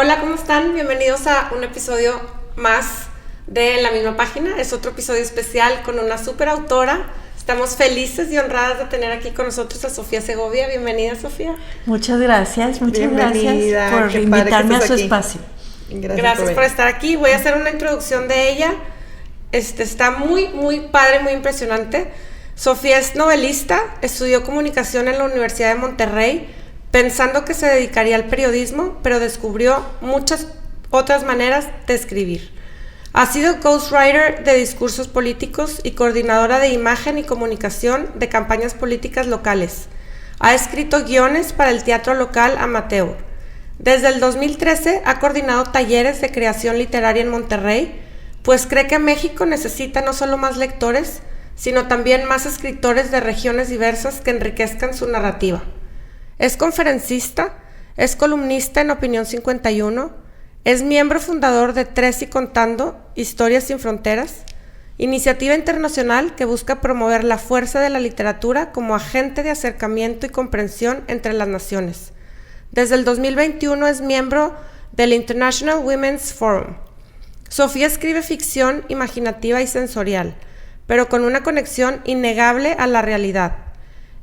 Hola, ¿cómo están? Bienvenidos a un episodio más de La Misma Página. Es otro episodio especial con una súper autora. Estamos felices y honradas de tener aquí con nosotros a Sofía Segovia. Bienvenida, Sofía. Muchas gracias por invitarme a su espacio. Gracias por estar aquí. Voy a hacer una introducción de ella. Está muy padre, muy impresionante. Sofía es novelista, estudió comunicación en la Universidad de Monterrey, pensando que se dedicaría al periodismo, pero descubrió muchas otras maneras de escribir. Ha sido ghostwriter de discursos políticos y coordinadora de imagen y comunicación de campañas políticas locales. Ha escrito guiones para el teatro local amateur. Desde el 2013 ha coordinado talleres de creación literaria en Monterrey, pues cree que México necesita no solo más lectores, sino también más escritores de regiones diversas que enriquezcan su narrativa. Es conferencista, es columnista en Opinión 51, es miembro fundador de Tres y Contando, Historias sin Fronteras, iniciativa internacional que busca promover la fuerza de la literatura como agente de acercamiento y comprensión entre las naciones. Desde el 2021 es miembro del International Women's Forum. Sofía escribe ficción imaginativa y sensorial, pero con una conexión innegable a la realidad.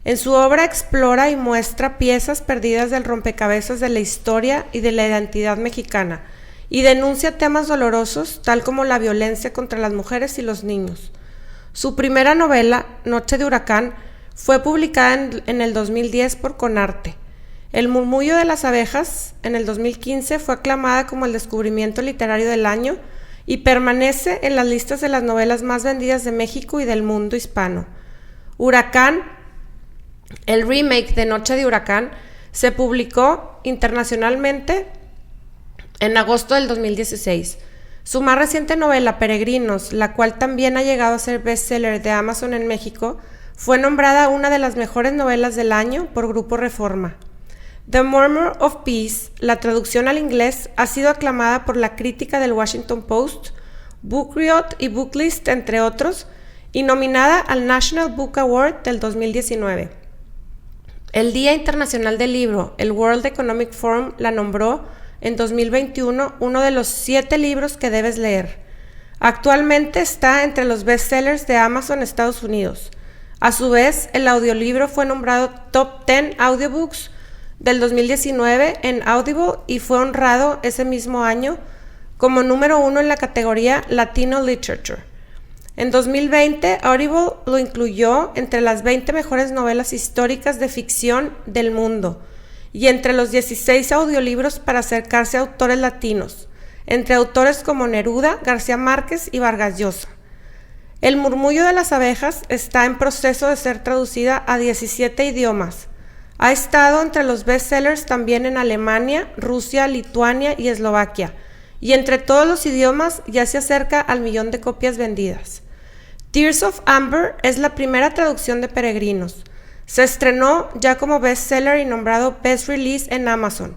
En su obra explora y muestra piezas perdidas del rompecabezas de la historia y de la identidad mexicana, y denuncia temas dolorosos, tal como la violencia contra las mujeres y los niños. Su primera novela, Noche de Huracán, fue publicada en el 2010 por Conarte. El murmullo de las abejas, en el 2015, fue aclamada como el descubrimiento literario del año y permanece en las listas de las novelas más vendidas de México y del mundo hispano. Huracán, el remake de Noche de Huracán, se publicó internacionalmente en agosto del 2016. Su más reciente novela, Peregrinos, la cual también ha llegado a ser bestseller de Amazon en México, fue nombrada una de las mejores novelas del año por Grupo Reforma. The Murmur of Peace, la traducción al inglés, ha sido aclamada por la crítica del Washington Post, Book Riot y Booklist, entre otros, y nominada al National Book Award del 2019. El Día Internacional del Libro, el World Economic Forum, la nombró en 2021 uno de los 7 libros que debes leer. Actualmente está entre los bestsellers de Amazon Estados Unidos. A su vez, el audiolibro fue nombrado Top 10 Audiobooks del 2019 en Audible y fue honrado ese mismo año como número 1 en la categoría Latino Literature. En 2020, Audible lo incluyó entre las 20 mejores novelas históricas de ficción del mundo y entre los 16 audiolibros para acercarse a autores latinos, entre autores como Neruda, García Márquez y Vargas Llosa. El murmullo de las abejas está en proceso de ser traducida a 17 idiomas. Ha estado entre los bestsellers también en Alemania, Rusia, Lituania y Eslovaquia, y entre todos los idiomas ya se acerca al 1,000,000 de copias vendidas. Tears of Amber es la primera traducción de Peregrinos. Se estrenó ya como bestseller y nombrado Best Release en Amazon,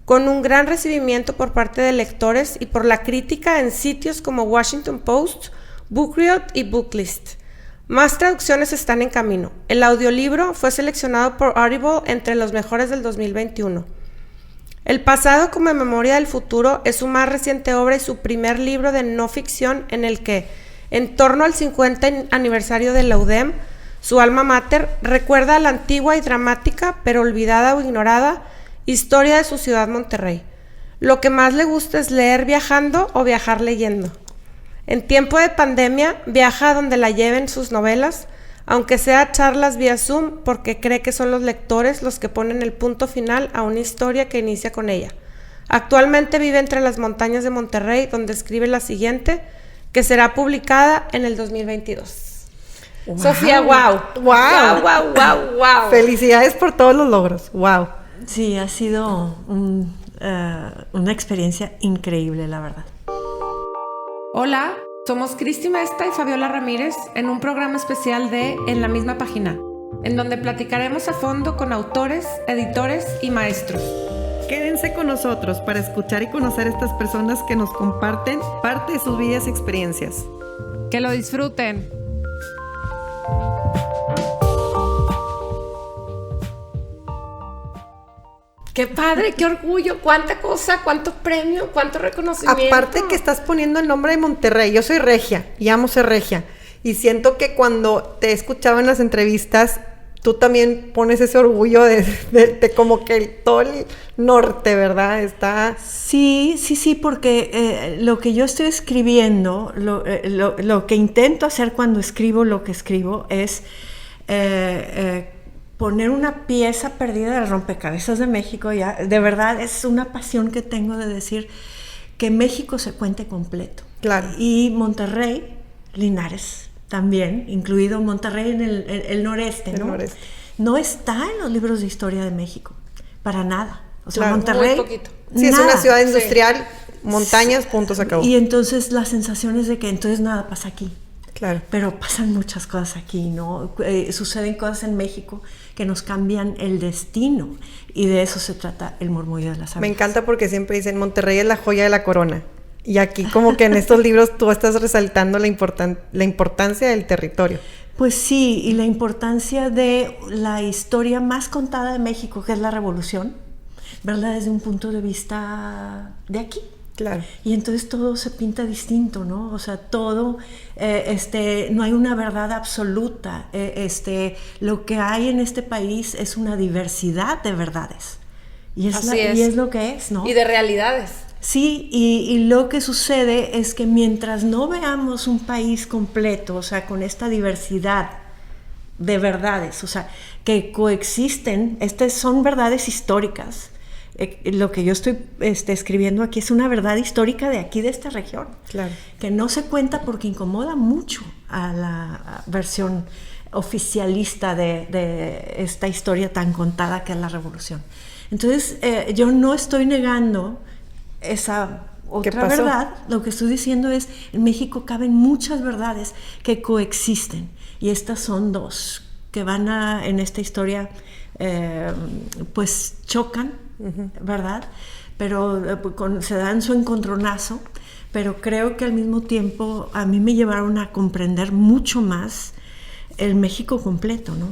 con un gran recibimiento por parte de lectores y por la crítica en sitios como Washington Post, Book Riot y Booklist. Más traducciones están en camino. El audiolibro fue seleccionado por Audible entre los mejores del 2021. El pasado como memoria del futuro es su más reciente obra y su primer libro de no ficción en el que, en torno al 50 aniversario de la UDEM, su alma mater, recuerda la antigua y dramática, pero olvidada o ignorada, historia de su ciudad Monterrey. Lo que más le gusta es leer viajando o viajar leyendo. En tiempo de pandemia, viaja a donde la lleven sus novelas, aunque sea charlas vía Zoom, porque cree que son los lectores los que ponen el punto final a una historia que inicia con ella. Actualmente vive entre las montañas de Monterrey, donde escribe la siguiente, que será publicada en el 2022. Wow. Sofía, wow. Felicidades por todos los logros. Wow. Sí, ha sido una experiencia increíble, la verdad. Hola, somos Cristi Mesta y Fabiola Ramírez en un programa especial de En la Misma Página, en donde platicaremos a fondo con autores, editores y maestros. Quédense con nosotros para escuchar y conocer a estas personas que nos comparten parte de sus vidas y experiencias. Que lo disfruten. Qué padre, qué orgullo, cuánta cosa, cuánto premio, cuánto reconocimiento. Aparte que estás poniendo el nombre de Monterrey, yo soy regia y amo ser regia. Y siento que cuando te he escuchado en las entrevistas, tú también pones ese orgullo de como que todo el norte, ¿verdad? Está... Sí, porque lo que yo estoy escribiendo, lo que intento hacer cuando escribo lo que escribo es poner una pieza perdida del rompecabezas de México. Ya, de verdad, es una pasión que tengo de decir que México se cuente completo. Claro. Y Monterrey, Linares también, incluido Monterrey en el noreste, ¿no? Noreste. No está en los libros de historia de México, para nada. O sea, Claro, Monterrey... muy poquito. Sí, nada. es una ciudad industrial, montañas, punto, se acabó. Y entonces la sensación es de que entonces nada pasa aquí. Claro. Pero pasan muchas cosas aquí, ¿no? Suceden cosas en México que nos cambian el destino. Y de eso se trata El murmullo de las abejas. Me encanta porque siempre dicen Monterrey es la joya de la corona. Y aquí como que en estos libros tú estás resaltando la importancia del territorio. Pues sí, y la importancia de la historia más contada de México, que es la Revolución, ¿verdad? Desde un punto de vista de aquí. Claro. Y entonces todo se pinta distinto, ¿no? O sea, todo, no hay una verdad absoluta. Lo que hay en este país es una diversidad de verdades. Y es lo que es, ¿no? Y de realidades. Sí, y lo que sucede es que mientras no veamos un país completo, o sea, con esta diversidad de verdades, o sea, que coexisten, son verdades históricas. Lo que yo estoy escribiendo aquí es una verdad histórica de aquí, de esta región, Claro. que no se cuenta porque incomoda mucho a la versión oficialista de esta historia tan contada que es la Revolución. Entonces, yo no estoy negando esa otra verdad. Lo que estoy diciendo es, en México caben muchas verdades que coexisten, y estas son dos que van en esta historia, pues chocan, ¿verdad? Pero se dan su encontronazo, pero creo que al mismo tiempo a mí me llevaron a comprender mucho más el México completo, ¿no?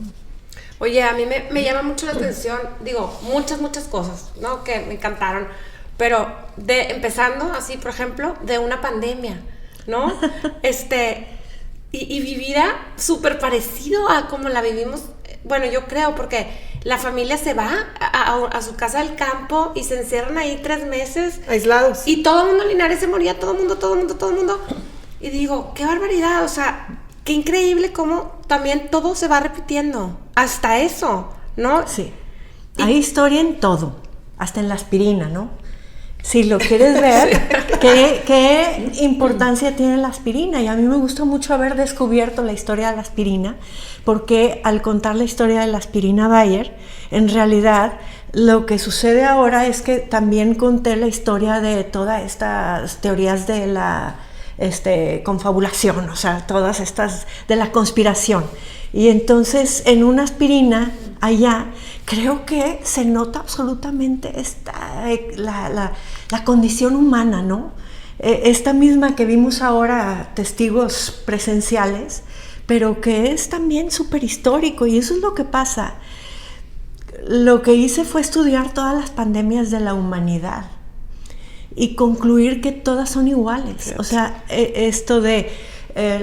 Oye, a mí me llama mucho la atención, digo, muchas cosas, ¿no? Que me encantaron, pero empezando así, por ejemplo, de una pandemia, ¿no? Y vivida súper parecido a como la vivimos, bueno, yo creo, porque la familia se va a su casa del campo y se encierran ahí 3 meses. Aislados. Y todo el mundo en Linares se moría, todo el mundo. Y digo, qué barbaridad, o sea, qué increíble cómo también todo se va repitiendo. Hasta eso, ¿no? Sí. Hay historia en todo, hasta en la aspirina, ¿no? Si lo quieres ver, ¿qué importancia tiene la aspirina? Y a mí me gusta mucho haber descubierto la historia de la aspirina, porque al contar la historia de la aspirina Bayer, en realidad lo que sucede ahora es que también conté la historia de todas estas teorías de la confabulación, o sea, todas estas de la conspiración. Y entonces en una aspirina allá creo que se nota absolutamente la condición humana, ¿no? Esta misma que vimos ahora, testigos presenciales, pero que es también súper histórico, y eso es lo que pasa. Lo que hice fue estudiar todas las pandemias de la humanidad y concluir que todas son iguales. Sí. O sea, esto de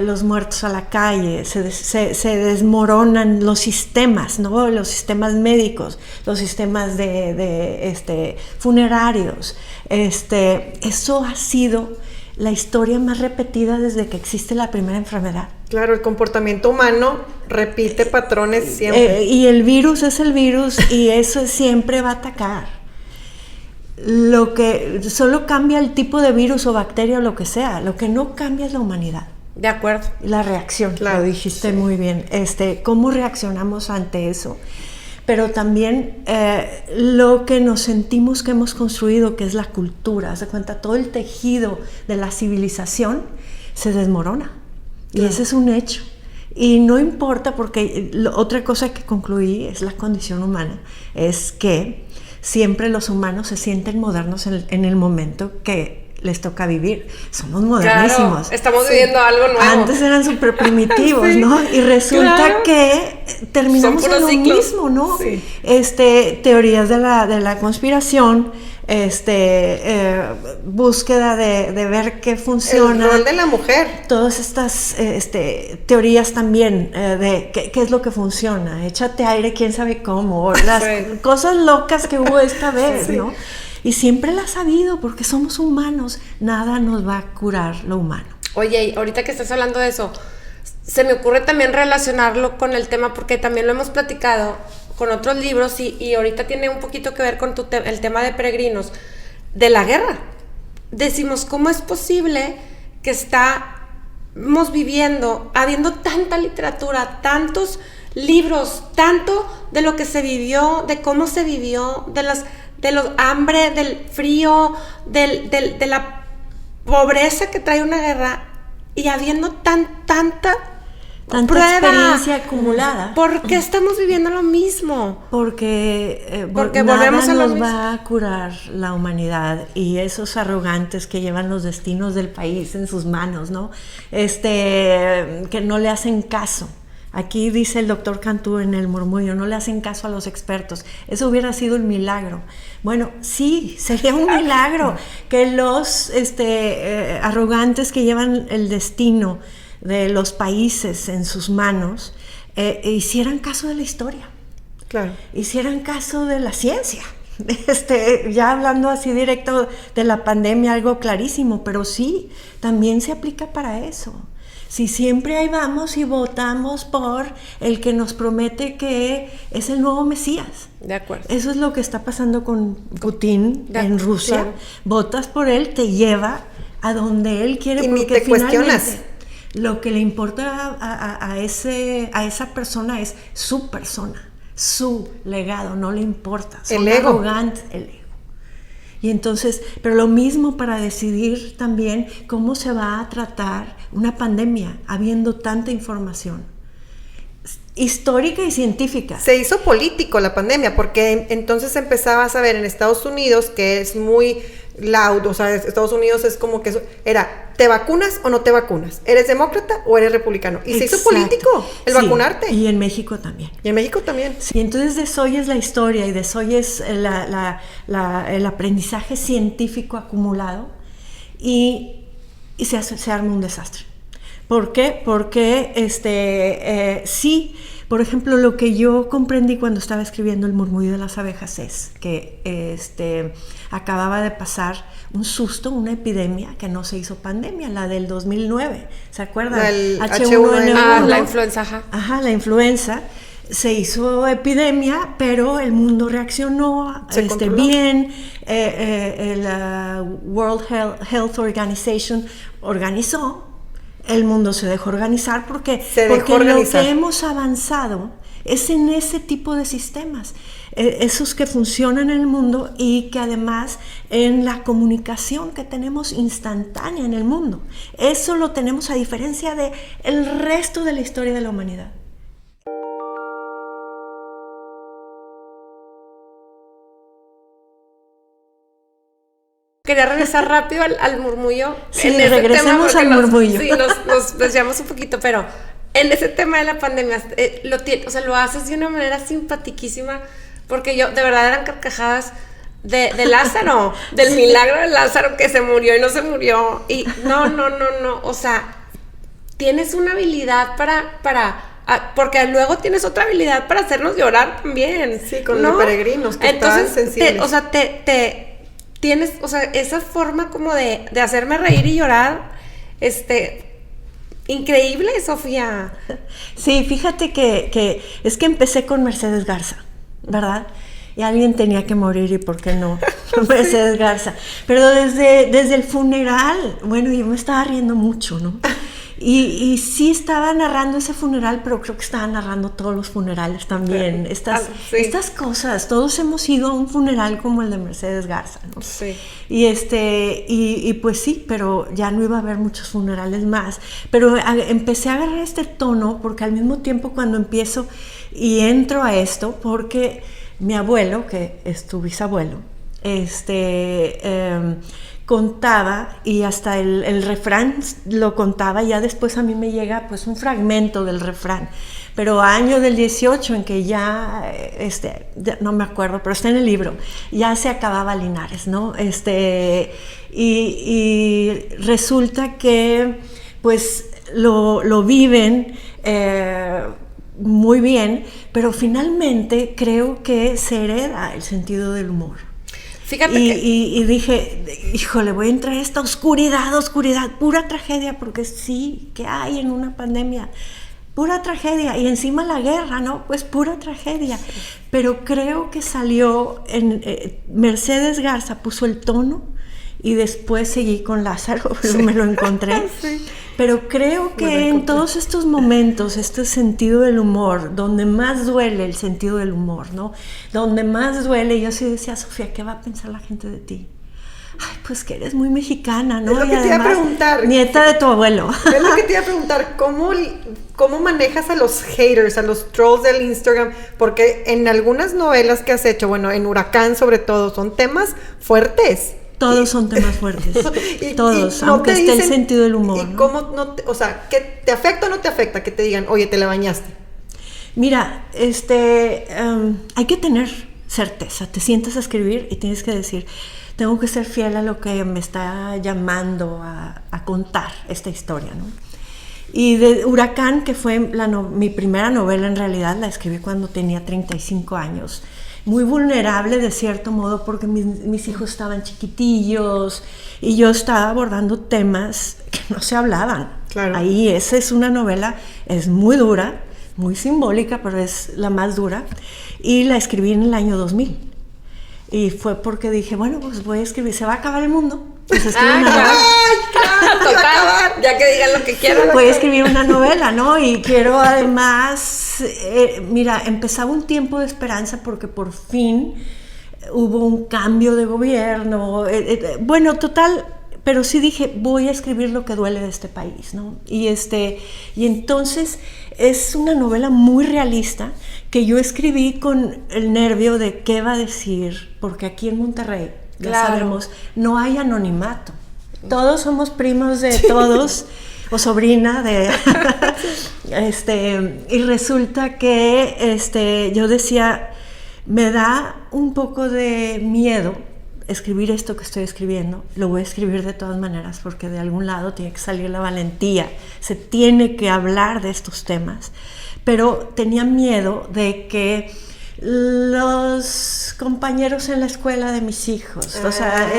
los muertos a la calle, se desmoronan los sistemas, ¿no? Los sistemas médicos, los sistemas funerarios. Eso ha sido la historia más repetida desde que existe la primera enfermedad. Claro, el comportamiento humano repite patrones siempre. Y el virus es el virus, y eso siempre va a atacar. Lo que solo cambia el tipo de virus o bacteria o lo que sea, lo que no cambia es la humanidad. De acuerdo. La reacción, claro, lo dijiste muy bien. ¿Cómo reaccionamos ante eso? Pero también lo que nos sentimos que hemos construido, que es la cultura. Haz de cuenta, todo el tejido de la civilización se desmorona. Claro. Y ese es un hecho. Y no importa, porque otra cosa que concluí es la condición humana, es que siempre los humanos se sienten modernos en el momento que les toca vivir. Somos modernísimos. Claro, estamos viviendo algo nuevo. Antes eran súper primitivos, sí, ¿no? Y resulta que terminamos en lo mismo, ¿no? Sí. Teorías de la conspiración, búsqueda de ver qué funciona. El rol de la mujer. Todas estas teorías también de qué es lo que funciona. Échate aire, quién sabe cómo. Las cosas locas que hubo esta vez, ¿no? Y siempre las ha habido porque somos humanos. Nada nos va a curar lo humano. Oye, ahorita que estás hablando de eso, se me ocurre también relacionarlo con el tema, porque también lo hemos platicado con otros libros y ahorita tiene un poquito que ver con el tema de Peregrinos, de la guerra. Decimos, ¿cómo es posible que estamos viviendo, habiendo tanta literatura, tantos libros, tanto de lo que se vivió, de cómo se vivió, de los hambre, del frío, de la pobreza que trae una guerra, y habiendo tanta prueba, experiencia acumulada? ¿Por qué estamos viviendo lo mismo? Porque volvemos a lo nos mismo. Va a curar la humanidad, y esos arrogantes que llevan los destinos del país en sus manos, ¿no? Que no le hacen caso. Aquí dice el doctor Cantú en El Murmullo, no le hacen caso a los expertos. Eso hubiera sido un milagro. Bueno, sí, sería un milagro que los arrogantes que llevan el destino de los países en sus manos hicieran caso de la historia. Claro. Hicieran caso de la ciencia. Ya hablando así directo de la pandemia, algo clarísimo, pero sí, también se aplica para eso. Si siempre ahí vamos y votamos por el que nos promete que es el nuevo Mesías. De acuerdo. Eso es lo que está pasando con Putin en Rusia. Claro. Votas por él, te lleva a donde él quiere, y porque ni te cuestionas. Lo que le importa a esa persona es su persona, su legado, no le importa. El ego. Arrogantes, el ego. Y entonces, pero lo mismo para decidir también cómo se va a tratar una pandemia, habiendo tanta información histórica y científica. Se hizo político la pandemia, porque entonces empezabas a ver en Estados Unidos, que es muy loud, o sea, Estados Unidos es como que era, ¿te vacunas o no te vacunas? ¿Eres demócrata o eres republicano? Y se hizo político el vacunarte. Y en México también. Y en México también. Sí, entonces desoyes la historia y desoyes el aprendizaje científico acumulado y se arma un desastre. ¿Por qué? Porque sí, por ejemplo, lo que yo comprendí cuando estaba escribiendo El Murmullo de las Abejas es que acababa de pasar un susto, una epidemia que no se hizo pandemia, la del 2009, ¿se acuerdan? El H1N1. La influenza, Ajá, la influenza. Se hizo epidemia, pero el mundo reaccionó bien. La World Health Organization organizó. El mundo se dejó organizar porque lo que hemos avanzado es en ese tipo de sistemas, esos que funcionan en el mundo y que además en la comunicación que tenemos instantánea en el mundo. Eso lo tenemos a diferencia de el resto de la historia de la humanidad. Quería regresar rápido al murmullo. Sí, regresemos al murmullo. Sí, nos desviamos un poquito, pero en ese tema de la pandemia, lo haces de una manera simpaticísima, porque de verdad eran carcajadas de Lázaro, del milagro de Lázaro que se murió y no se murió. Y no, o sea, tienes una habilidad porque luego tienes otra habilidad para hacernos llorar también. Sí, con los peregrinos, que entonces, están sensibles. Tienes, esa forma como de hacerme reír y llorar, increíble, Sofía. Sí, fíjate que es que empecé con Mercedes Garza, ¿verdad? Y alguien tenía que morir, y por qué no, Mercedes Garza. Pero desde el funeral, bueno, yo me estaba riendo mucho, ¿no? Y sí estaba narrando ese funeral, pero creo que estaba narrando todos los funerales también. Estas cosas, todos hemos ido a un funeral como el de Mercedes Garza, ¿no? Sí. Y pues sí, pero ya no iba a haber muchos funerales más. Pero empecé a agarrar este tono porque al mismo tiempo cuando empiezo y entro a esto, porque mi abuelo, que es tu bisabuelo, contaba, y hasta el refrán lo contaba, ya después a mí me llega pues un fragmento del refrán, pero año del 18 en que ya no me acuerdo, pero está en el libro, ya se acababa Linares, ¿no? Y resulta que pues lo viven muy bien, pero finalmente creo que se hereda el sentido del humor. Fíjate y dije, híjole, voy a entrar a esta oscuridad, pura tragedia, porque sí, que hay en una pandemia, pura tragedia, y encima la guerra, ¿no? Pues pura tragedia. Pero creo que salió, Mercedes Garza puso el tono, y después seguí con Lázaro, me lo encontré. Sí. Pero creo que en todos estos momentos, este sentido del humor, donde más duele el sentido del humor, ¿no? Donde más duele, yo sí decía, Sofía, ¿qué va a pensar la gente de ti? Ay, pues que eres muy mexicana, ¿no? Es lo que te iba a preguntar. Nieta de tu abuelo. Es lo que te iba a preguntar, ¿cómo manejas a los haters, a los trolls del Instagram? Porque en algunas novelas que has hecho, bueno, en Huracán sobre todo, son temas fuertes. Todos son temas fuertes, todos, no aunque esté el sentido del humor. ¿Y cómo no te, o sea, ¿qué te afecta o no te afecta que te digan, oye, te la bañaste? Mira, hay que tener certeza, te sientas a escribir y tienes que decir, tengo que ser fiel a lo que me está llamando a contar esta historia, ¿no? Y de Huracán, que fue mi primera novela en realidad, la escribí cuando tenía 35 años, muy vulnerable de cierto modo porque mis hijos estaban chiquitillos y yo estaba abordando temas que no se hablaban. Claro. Ahí esa es una novela, es muy dura, muy simbólica, pero es la más dura, y la escribí en el año 2000. Y fue porque dije, bueno, pues voy a escribir, se va a acabar el mundo. Pues claro, total, ya que digan lo que quieran. Voy a escribir una novela, ¿no? Y quiero además, mira, empezaba un tiempo de esperanza porque por fin hubo un cambio de gobierno. Bueno, total, pero sí dije, voy a escribir lo que duele de este país, ¿no? Y entonces es una novela muy realista que yo escribí con el nervio de qué va a decir, porque aquí en Monterrey, ya sabemos, no hay anonimato. Todos somos primos de todos, o sobrina de... y resulta que yo decía, me da un poco de miedo escribir esto que estoy escribiendo. Lo voy a escribir de todas maneras porque de algún lado tiene que salir la valentía, se tiene que hablar de estos temas, pero tenía miedo de que los compañeros en la escuela de mis hijos, o sea,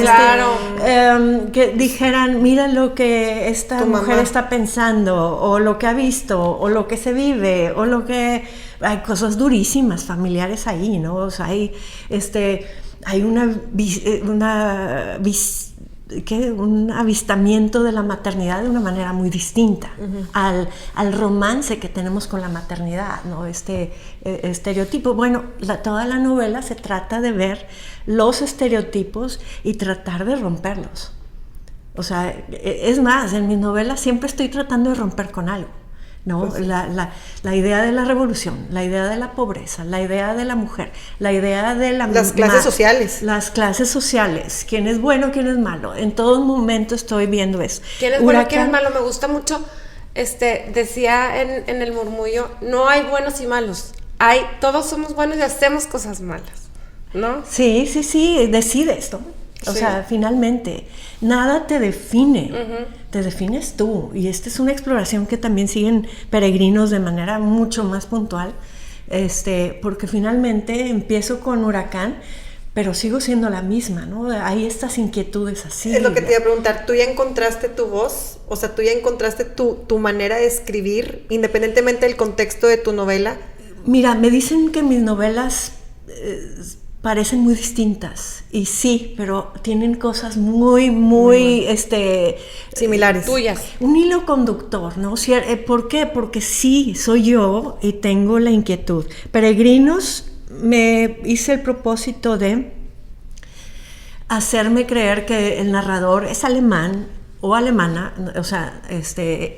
que dijeran, mira lo que esta mujer está pensando, o lo que ha visto, o lo que se vive, o lo que... Hay cosas durísimas familiares ahí, ¿no? O sea, hay un avistamiento de la maternidad de una manera muy distinta al romance que tenemos con la maternidad, ¿no? Estereotipo. Bueno, toda la novela se trata de ver los estereotipos y tratar de romperlos. O sea, es más, en mis novelas siempre estoy tratando de romper con algo, ¿no? Pues, la idea de la revolución, la idea de la pobreza, la idea de la mujer, la idea de las clases sociales. Las clases sociales, quién es bueno, quién es malo. En todo momento estoy viendo eso. ¿Quién es bueno, quién es malo? Me gusta mucho, decía en el murmullo, no hay buenos y malos. Todos somos buenos y hacemos cosas malas, ¿no? Sí, decides, ¿no? O sea, finalmente, nada te define, te defines tú. Y esta es una exploración que también siguen peregrinos de manera mucho más puntual, porque finalmente empiezo con Huracán, pero sigo siendo la misma, ¿no? Hay estas inquietudes así. Es lo que te iba a preguntar, ¿tú ya encontraste tu voz? O sea, ¿tú ya encontraste tu manera de escribir, independientemente del contexto de tu novela? Mira, me dicen que mis novelas... parecen muy distintas, y sí, pero tienen cosas muy similares. Tuyas. Un hilo conductor, ¿no? ¿Por qué? Porque sí, soy yo y tengo la inquietud. Peregrinos, me hice el propósito de hacerme creer que el narrador es alemán o alemana, o sea,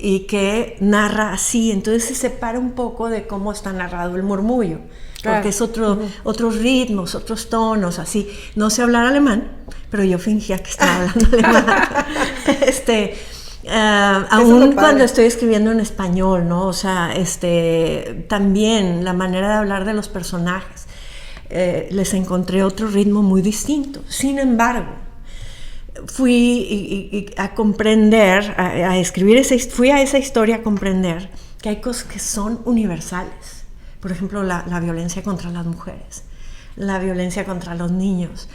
y que narra así, entonces se separa un poco de cómo está narrado el murmullo. porque es otros ritmos, otros tonos, así. No sé hablar alemán, pero yo fingía que estaba hablando alemán. Aún cuando estoy escribiendo en español, ¿no? O sea, también la manera de hablar de los personajes, les encontré otro ritmo muy distinto. Sin embargo, fui a comprender, a escribir fui a esa historia a comprender que hay cosas que son universales. Por ejemplo, la violencia contra las mujeres, la violencia contra los niños,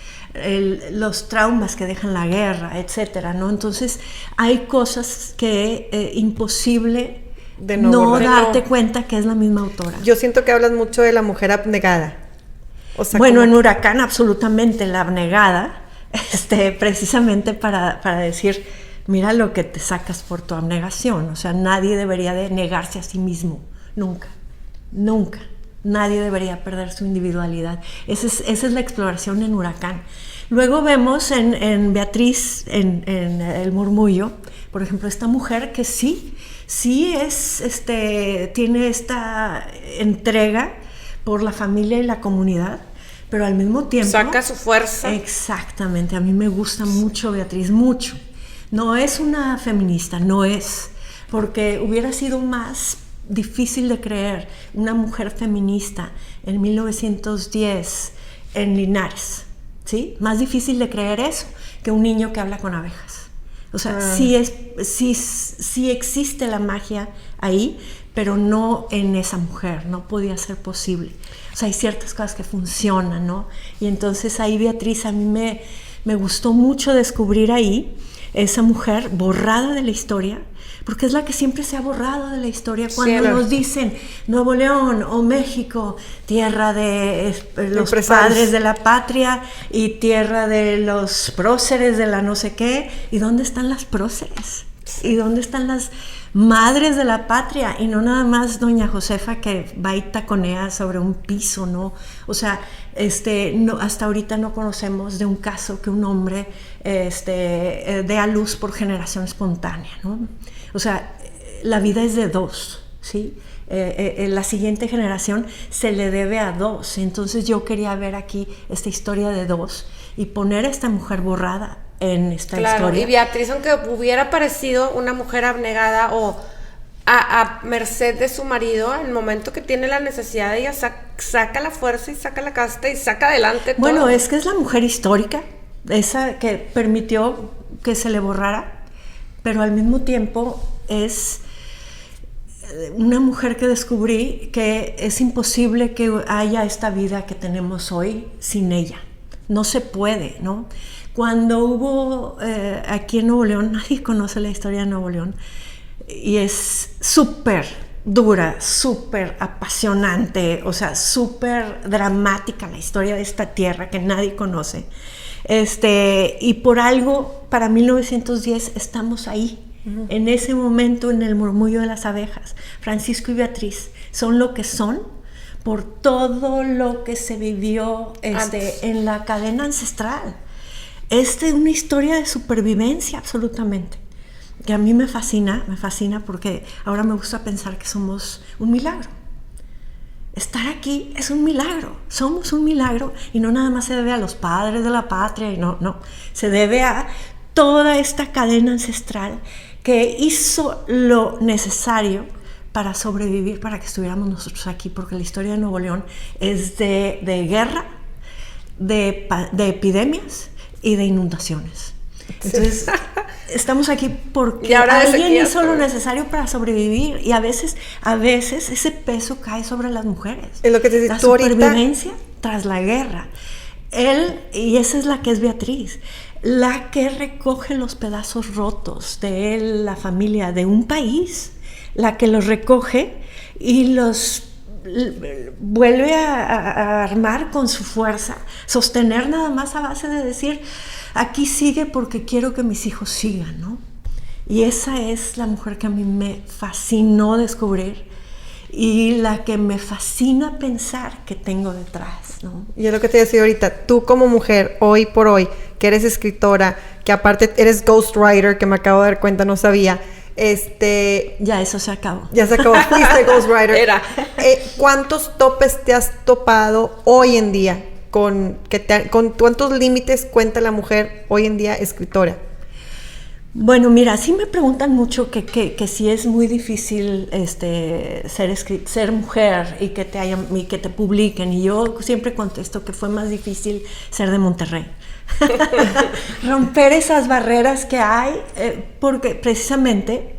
los traumas que dejan la guerra, etcétera, ¿no? Entonces, hay cosas que imposible de no darte cuenta que es la misma autora. Yo siento que hablas mucho de la mujer abnegada. O sea, bueno, en Huracán absolutamente la abnegada, precisamente para decir, mira lo que te sacas por tu abnegación. O sea, nadie debería de negarse a sí mismo, nunca. Nunca. Nadie debería perder su individualidad. Esa es la exploración en Huracán. Luego vemos en Beatriz, en El Murmullo, por ejemplo, esta mujer que sí tiene esta entrega por la familia y la comunidad, pero al mismo tiempo saca su fuerza. Exactamente. A mí me gusta mucho Beatriz, mucho. No es una feminista, no es, porque hubiera sido más difícil de creer una mujer feminista en 1910 en Linares, ¿sí? Más difícil de creer eso que un niño que habla con abejas. O sea, sí existe la magia ahí, pero no en esa mujer, no podía ser posible. O sea, hay ciertas cosas que funcionan, ¿no? Y entonces ahí Beatriz, a mí me gustó mucho descubrir ahí esa mujer borrada de la historia, porque es la que siempre se ha borrado de la historia cuando nos dicen Nuevo León o México, tierra de los padres de la patria y tierra de los próceres de la no sé qué. ¿Y dónde están las próceres? ¿Y dónde están las madres de la patria? Y no nada más doña Josefa que va y taconea sobre un piso, ¿no? O sea, no, hasta ahorita no conocemos de un caso que un hombre dé a luz por generación espontánea, ¿no? O sea, la vida es de dos, ¿sí? La siguiente generación se le debe a dos. Entonces yo quería ver aquí esta historia de dos y poner a esta mujer borrada en esta historia. Y Beatriz, aunque hubiera parecido una mujer abnegada o a merced de su marido, en el momento que tiene la necesidad, ella saca la fuerza y saca la casta y saca adelante todo. Bueno, es que es la mujer histórica, esa que permitió que se le borrara, pero al mismo tiempo es una mujer que descubrí que es imposible que haya esta vida que tenemos hoy sin ella. No se puede, ¿no? Cuando hubo aquí en Nuevo León, nadie conoce la historia de Nuevo León, y es súper dura, súper apasionante, o sea, súper dramática la historia de esta tierra que nadie conoce. Y por algo, para 1910 estamos ahí, en ese momento, en el murmullo de las abejas. Francisco y Beatriz son lo que son por todo lo que se vivió en la cadena ancestral. Es una historia de supervivencia, absolutamente, que a mí me fascina porque ahora me gusta pensar que somos un milagro. Estar aquí es un milagro, somos un milagro, y no nada más se debe a los padres de la patria, y no, se debe a toda esta cadena ancestral que hizo lo necesario para sobrevivir, para que estuviéramos nosotros aquí, porque la historia de Nuevo León es de guerra, de epidemias y de inundaciones. Entonces, estamos aquí porque alguien hizo lo necesario para sobrevivir, y a veces ese peso cae sobre las mujeres. Es lo que te la supervivencia tras la guerra. Y esa es la que es Beatriz, la que recoge los pedazos rotos de la familia de un país, la que los recoge y los vuelve a armar con su fuerza, sostener nada más a base de decir, aquí sigue porque quiero que mis hijos sigan, ¿no? Y esa es la mujer que a mí me fascinó descubrir, y la que me fascina pensar que tengo detrás, ¿no? Y es lo que te decía ahorita, tú como mujer, hoy por hoy, que eres escritora, que aparte eres ghostwriter, que me acabo de dar cuenta, no sabía, Ya eso se acabó. Ya se acabó, fuiste ghostwriter. Era. ¿Cuántos topes te has topado hoy en día? ¿Con cuántos límites cuenta la mujer hoy en día escritora? Bueno, mira, sí me preguntan mucho que si es muy difícil ser mujer y que te publiquen, y yo siempre contesto que fue más difícil ser de Monterrey. Romper esas barreras que hay, porque precisamente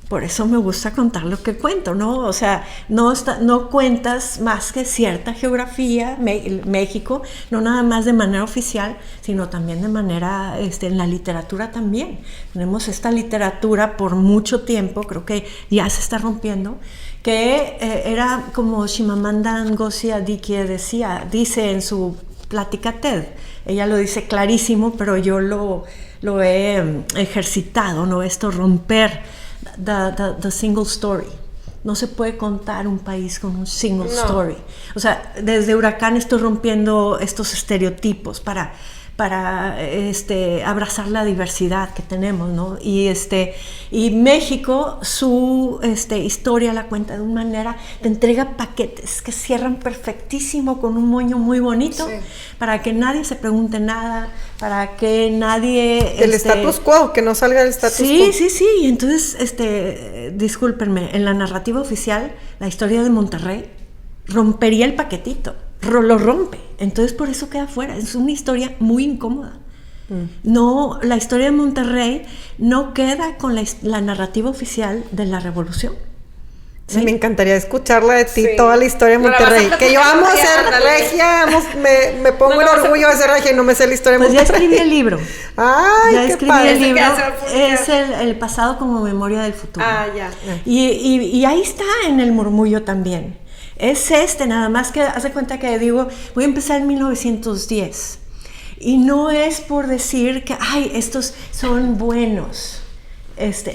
por eso me gusta contar lo que cuento, ¿no? O sea, no cuentas más que cierta geografía, México, no nada más de manera oficial, sino también de manera, en la literatura también. Tenemos esta literatura por mucho tiempo, creo que ya se está rompiendo, que era como Chimamanda Ngozi Adichie dice en su plática TED. Ella lo dice clarísimo, pero yo lo he ejercitado, ¿no? Esto romper the single story. No se puede contar un país con un single story. O sea, desde Huracán estoy rompiendo estos estereotipos para abrazar la diversidad que tenemos, ¿no? Y México, su historia la cuenta de una manera, te entrega paquetes que cierran perfectísimo con un moño muy bonito, sí, para que nadie se pregunte nada, para que nadie... El status quo, que no salga del status quo. Sí, y entonces, discúlpenme, en la narrativa oficial, la historia de Monterrey rompería el paquetito. Lo rompe, entonces por eso queda fuera. Es una historia muy incómoda. No, la historia de Monterrey no queda con la narrativa oficial de la revolución. ¿Sí? Me encantaría escucharla de ti, sí, toda la historia de Monterrey. Que yo amo ser regia, me pongo el orgullo de ser regia y no me sé la historia de Monterrey. Pues ya escribí el libro. ¡Ay, ya qué escribí padre! el libro. Es el pasado como memoria del futuro. Ya. Y ahí está en el murmullo también. Es nada más que haz de cuenta que digo, voy a empezar en 1910. Y no es por decir que, estos son buenos.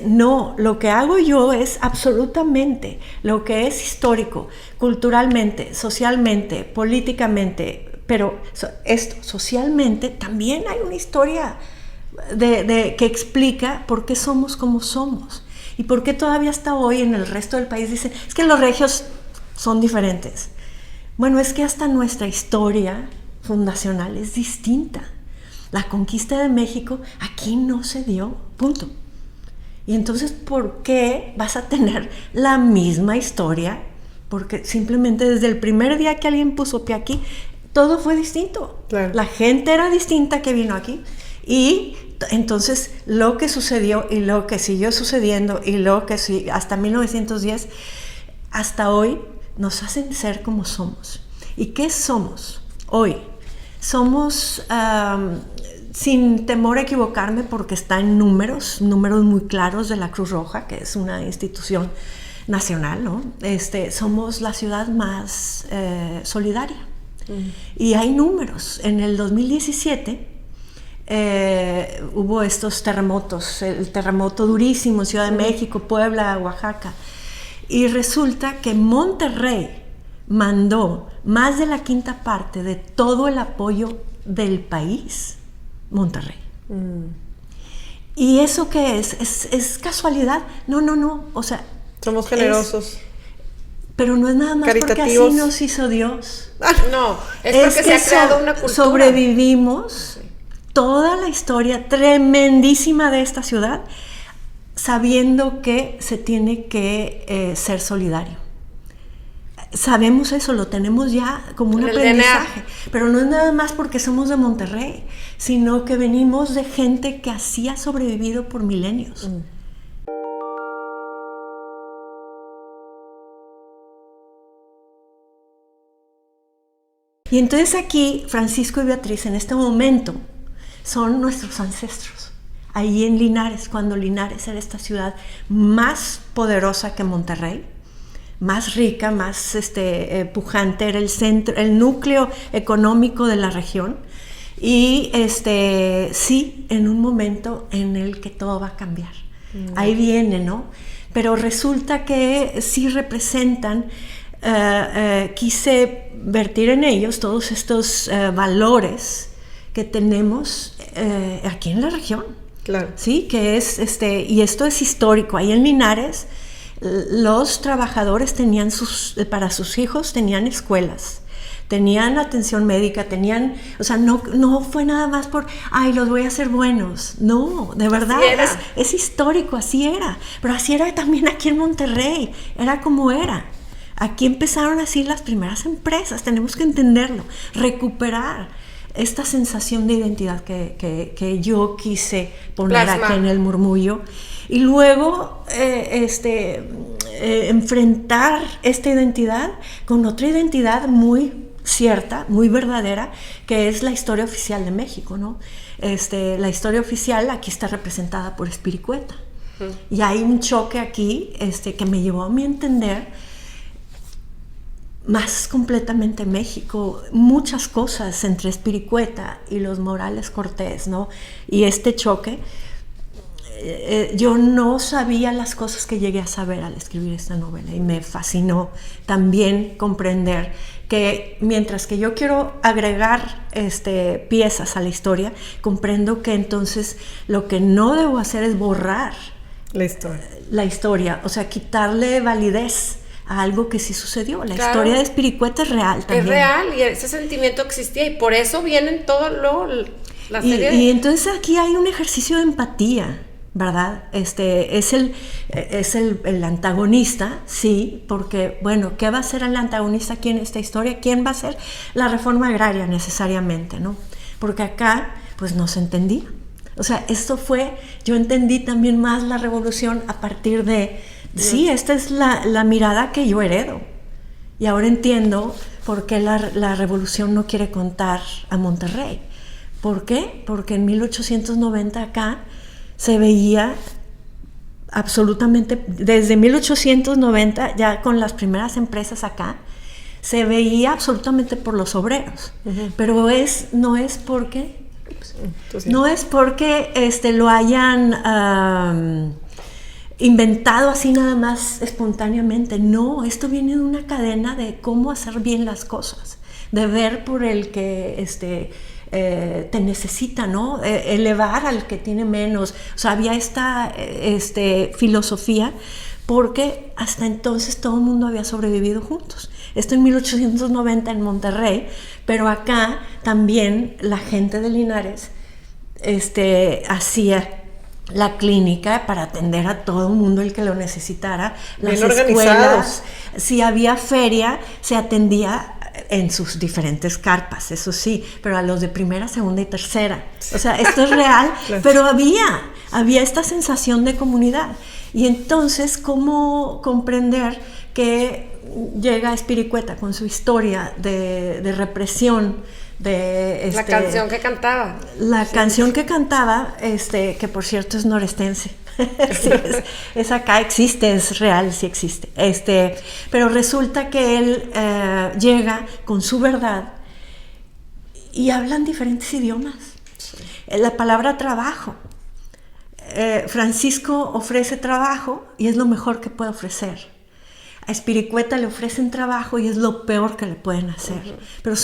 No, lo que hago yo es absolutamente lo que es histórico, culturalmente, socialmente, políticamente, pero socialmente también hay una historia que explica por qué somos como somos y por qué todavía hasta hoy en el resto del país dicen, es que los regios son diferentes. Bueno, es que hasta nuestra historia fundacional es distinta. La conquista de México aquí no se dio, punto. Y entonces, ¿por qué vas a tener la misma historia? Porque simplemente desde el primer día que alguien puso pie aquí, todo fue distinto. Claro. La gente era distinta que vino aquí. Y entonces lo que sucedió y lo que siguió sucediendo y lo que hasta 1910, hasta hoy, nos hacen ser como somos. ¿Y qué somos hoy? Somos, sin temor a equivocarme, porque está en números muy claros de la Cruz Roja, que es una institución nacional, ¿no? Somos la ciudad más solidaria. Y hay números. En el 2017 hubo estos terremotos, el terremoto durísimo en Ciudad de México, Puebla, Oaxaca. Y resulta que Monterrey mandó más de la quinta parte de todo el apoyo del país, Monterrey. ¿Y eso qué es? ¿Es casualidad? No. O sea, somos generosos. Pero no es nada más porque así nos hizo Dios. No, es porque se ha creado una cultura. Sobrevivimos toda la historia tremendísima de esta ciudad, sabiendo que se tiene que ser solidario. Sabemos eso, lo tenemos ya como un aprendizaje, pero no es nada más porque somos de Monterrey, sino que venimos de gente que así ha sobrevivido por milenios. Y entonces aquí, Francisco y Beatriz, en este momento, son nuestros ancestros. Ahí en Linares, cuando Linares era esta ciudad más poderosa que Monterrey, más rica, más pujante, era el centro, el núcleo económico de la región. Y sí, en un momento en el que todo va a cambiar. Ahí viene, ¿no? Pero resulta que sí representan, quise vertir en ellos todos estos valores que tenemos aquí en la región. Claro. Sí, que es, y esto es histórico. Ahí en Linares, los trabajadores tenían para sus hijos tenían escuelas, tenían atención médica, o sea, no fue nada más los voy a hacer buenos. No, de verdad, es histórico, así era. Pero así era también aquí en Monterrey, era como era. Aquí empezaron así las primeras empresas, tenemos que entenderlo, recuperar esta sensación de identidad que yo quise poner aquí en el murmullo. Y luego enfrentar esta identidad con otra identidad muy cierta, muy verdadera, que es la historia oficial de México, ¿no? La historia oficial aquí está representada por Espiricueta. Y hay un choque aquí que me llevó a mi entender más completamente México, muchas cosas entre Espiricueta y los Morales Cortés, ¿no? Y este choque, yo no sabía las cosas que llegué a saber al escribir esta novela, y me fascinó también comprender que mientras que yo quiero agregar piezas a la historia, comprendo que entonces lo que no debo hacer es borrar la historia, o sea, quitarle validez a algo que sí sucedió. La historia de Espiricueta es real también. Es real, y ese sentimiento existía, y por eso vienen todo la serie. Y entonces aquí hay un ejercicio de empatía, ¿verdad? Es el antagonista, sí, porque, bueno, ¿qué va a ser el antagonista aquí en esta historia? ¿Quién va a ser? La reforma agraria necesariamente, ¿no? Porque acá, pues, no se entendía. O sea, yo entendí también más la revolución a partir de, sí, esta es la mirada que yo heredo. Y ahora entiendo por qué la revolución no quiere contar a Monterrey. ¿Por qué? Porque en 1890 acá se veía absolutamente, desde 1890, ya con las primeras empresas acá, se veía absolutamente por los obreros. Pero no es porque lo hayan inventado así nada más espontáneamente. No, esto viene de una cadena de cómo hacer bien las cosas, de ver por el que te necesita, ¿no? Elevar al que tiene menos. O sea, había esta filosofía, porque hasta entonces todo el mundo había sobrevivido juntos. Esto en 1890 en Monterrey, pero acá también la gente de Linares hacía la clínica para atender a todo el mundo el que lo necesitara, las escuelas, si había feria, se atendía en sus diferentes carpas, eso sí, pero a los de primera, segunda y tercera. O sea, esto es real, claro. Pero había esta sensación de comunidad. Y entonces, ¿cómo comprender que llega Espiricueta con su historia de represión? La canción que cantaba. Canción que cantaba, que por cierto es norestense. Sí, es acá, existe, es real, sí existe. Pero resulta que él llega con su verdad y hablan diferentes idiomas. Sí. La palabra trabajo. Francisco ofrece trabajo y es lo mejor que puede ofrecer. A Espiricueta le ofrecen trabajo y es lo peor que le pueden hacer. Pero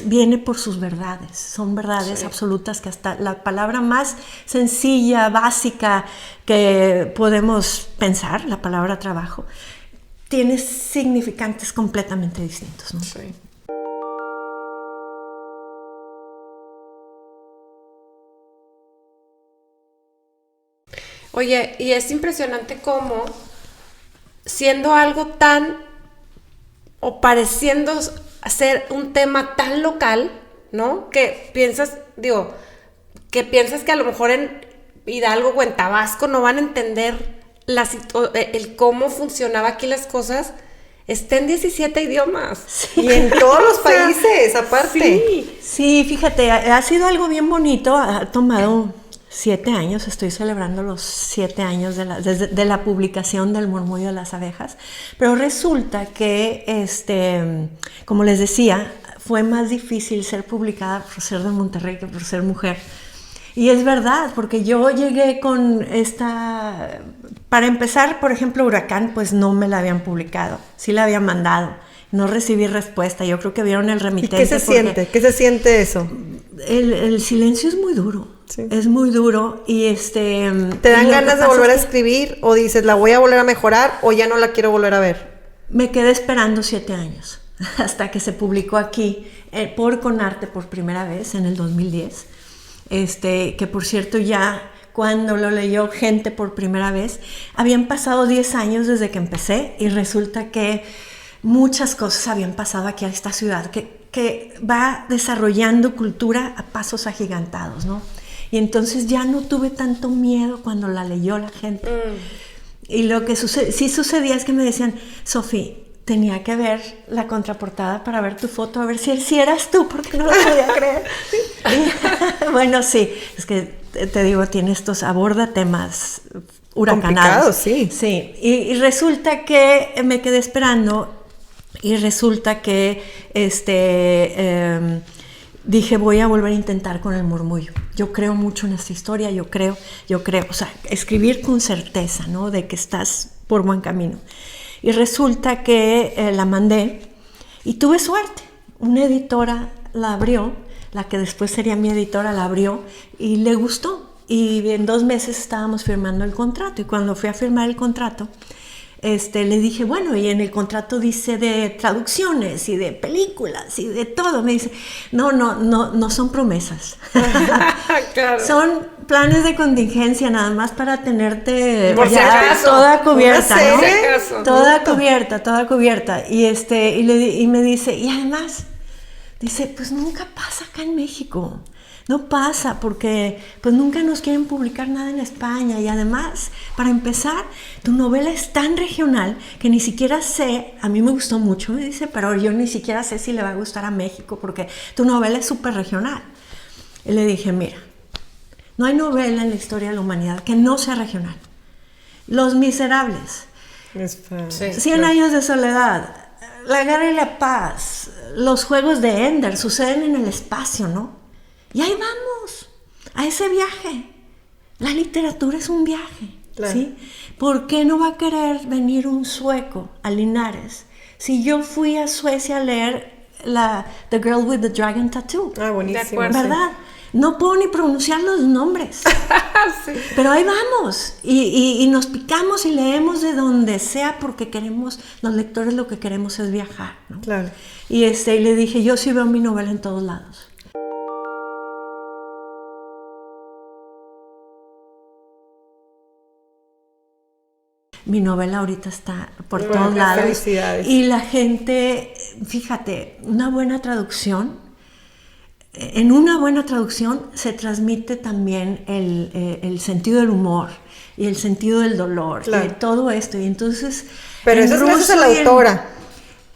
viene por sus verdades. Son verdades absolutas, que hasta la palabra más sencilla, básica que podemos pensar, la palabra trabajo, tiene significantes completamente distintos, ¿no? Sí. Oye, y es impresionante cómo, siendo algo tan, o pareciendo ser un tema tan local, ¿no? Que piensas que a lo mejor en Hidalgo o en Tabasco no van a entender el cómo funcionaba aquí las cosas. Está en 17 idiomas. Sí. Y en todos los países, aparte. Sí, fíjate, ha sido algo bien bonito. Ha tomado 7 años, estoy celebrando los 7 años de la publicación del Murmullo de las Abejas, pero resulta que, como les decía, fue más difícil ser publicada por ser de Monterrey que por ser mujer. Y es verdad, porque yo llegué con para empezar, por ejemplo, Huracán, pues no me la habían publicado, sí la habían mandado, no recibí respuesta, yo creo que vieron el remitente. ¿Y qué se siente? ¿Qué se siente eso? El silencio es muy duro. Sí. Es muy duro y ¿Te dan ganas de volver a escribir o dices, la voy a volver a mejorar o ya no la quiero volver a ver? Me quedé esperando 7 años hasta que se publicó aquí por Conarte por primera vez en el 2010. Que por cierto ya cuando lo leyó gente por primera vez, habían pasado 10 años desde que empecé y resulta que muchas cosas habían pasado aquí a esta ciudad que va desarrollando cultura a pasos agigantados, ¿no? Y entonces ya no tuve tanto miedo cuando la leyó la gente. Y lo que sí sucedía es que me decían, Sofi, tenía que ver la contraportada para ver tu foto, a ver si eras tú, porque no lo podía creer. Bueno, sí, es que te digo, aborda temas huracanados. Complicados, sí. Sí, y resulta que me quedé esperando y resulta que dije, voy a volver a intentar con El Murmullo. Yo creo mucho en esta historia, yo creo, o sea, escribir con certeza, ¿no? De que estás por buen camino. Y resulta que la mandé y tuve suerte. Una editora la abrió, la que después sería mi editora la abrió y le gustó. Y en 2 meses estábamos firmando el contrato. Y cuando fui a firmar el contrato, le dije, bueno, y en el contrato dice de traducciones y de películas y de todo. Me dice, no son promesas. Claro. Son planes de contingencia nada más para tenerte por si acaso, toda cubierta, ¿no? Por si acaso. Toda cubierta. Y me dice, y además, dice, pues nunca pasa acá en México. No pasa porque pues nunca nos quieren publicar nada en España y además, para empezar, tu novela es tan regional que ni siquiera sé, a mí me gustó mucho, me dice, pero yo ni siquiera sé si le va a gustar a México porque tu novela es súper regional. Y le dije, mira, no hay novela en la historia de la humanidad que no sea regional. Los Miserables, 100 años de soledad, La Guerra y la Paz, los Juegos de Ender suceden en el espacio, ¿no? Y ahí vamos, a ese viaje. La literatura es un viaje, claro. ¿Sí? ¿Por qué no va a querer venir un sueco a Linares si yo fui a Suecia a leer The Girl with the Dragon Tattoo? Ah, buenísimo. ¿Verdad? No puedo ni pronunciar los nombres. Sí. Pero ahí vamos. Y nos picamos y leemos de donde sea porque queremos, los lectores lo que queremos es viajar, ¿no? Claro. Y le dije, yo sí veo mi novela en todos lados. Mi novela ahorita está por todos lados. Felicidades. Y la gente, fíjate, una buena traducción, en una buena traducción se transmite también el sentido del humor y el sentido del dolor, claro. Y todo esto. Y entonces, pero eso es gracias a la autora.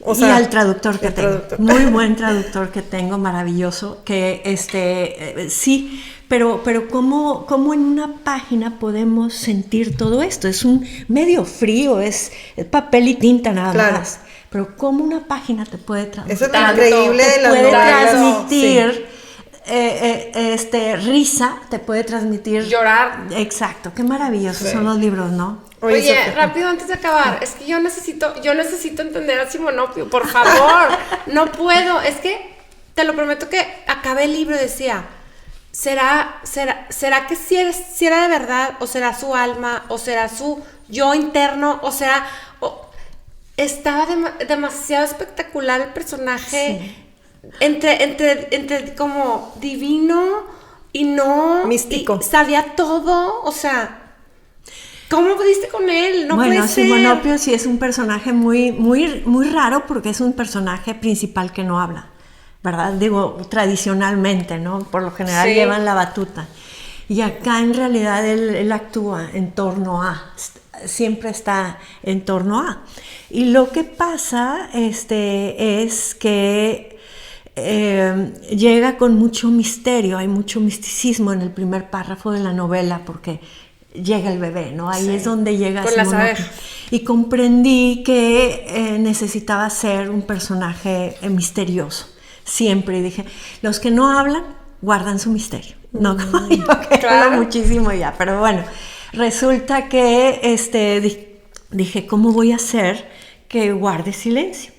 O sea, y al traductor que tengo. Muy buen traductor que tengo, maravilloso, que sí. Pero ¿cómo en una página podemos sentir todo esto? Es un medio frío, es papel y tinta nada más. Pero ¿cómo una página te puede transmitir? Eso es lo increíble de las novelas. Te puede transmitir risa, te puede transmitir... llorar. Exacto, qué maravillosos son los libros, ¿no? Oye, rápido antes de acabar, es que yo necesito entender a Simonopio, por favor. No puedo, es que te lo prometo que acabé el libro y decía... ¿Será que si era de verdad? ¿O será su alma? ¿O será su yo interno? ¿O será...? Estaba demasiado espectacular el personaje. Sí. Entre como divino y no... místico. Y sabía todo. O sea, ¿cómo pudiste con él? No puede ser. Simonopio sí es un personaje muy, muy, muy raro porque es un personaje principal que no habla. ¿Verdad? Digo, tradicionalmente, ¿no? Por lo general sí. Llevan la batuta. Y acá en realidad él actúa en torno a, siempre está en torno a. Y lo que pasa es que llega con mucho misterio, hay mucho misticismo en el primer párrafo de la novela porque llega el bebé, ¿no? Ahí sí. Es donde llega con las abejas. Y comprendí que necesitaba ser un personaje misterioso. Siempre, y dije, los que no hablan guardan su misterio. No, yo que claro. Hablo muchísimo ya, pero bueno, resulta que dije, ¿cómo voy a hacer que guarde silencio?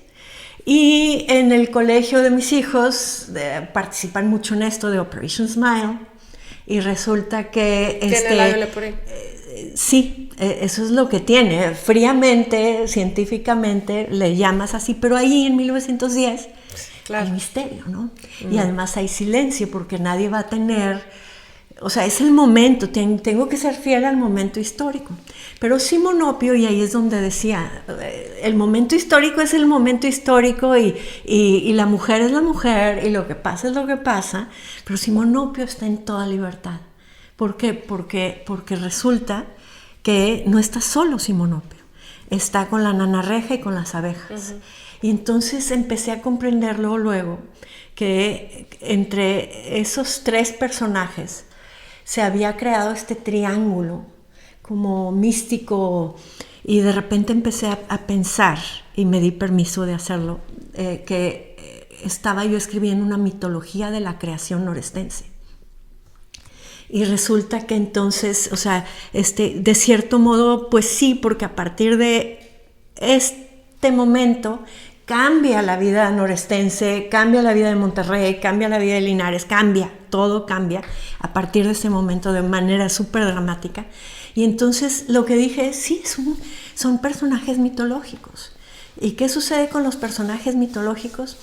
Y en el colegio de mis hijos participan mucho en esto de Operation Smile y resulta que Tiene labio leporino. Sí, eso es lo que tiene. Fríamente, científicamente, le llamas así, pero ahí en 1910 Claro. hay misterio, ¿no? Y además hay silencio porque nadie va a tener, o sea, es el momento, tengo que ser fiel al momento histórico. Pero Simonopio, y ahí es donde decía, el momento histórico es el momento histórico y la mujer es la mujer y lo que pasa es lo que pasa, pero Simonopio está en toda libertad. ¿Por qué? Porque resulta que no está solo Simonopio, está con la nanarreja y con las abejas. Y entonces empecé a comprenderlo luego que entre esos tres personajes se había creado este triángulo como místico y de repente empecé a pensar, y me di permiso de hacerlo, que estaba yo escribiendo una mitología de la creación norestense. Y resulta que entonces, o sea, de cierto modo, pues sí, porque a partir de este momento cambia la vida norestense, cambia la vida de Monterrey, cambia la vida de Linares, todo cambia a partir de ese momento de manera súper dramática. Y entonces lo que dije es, sí, son personajes mitológicos. ¿Y qué sucede con los personajes mitológicos?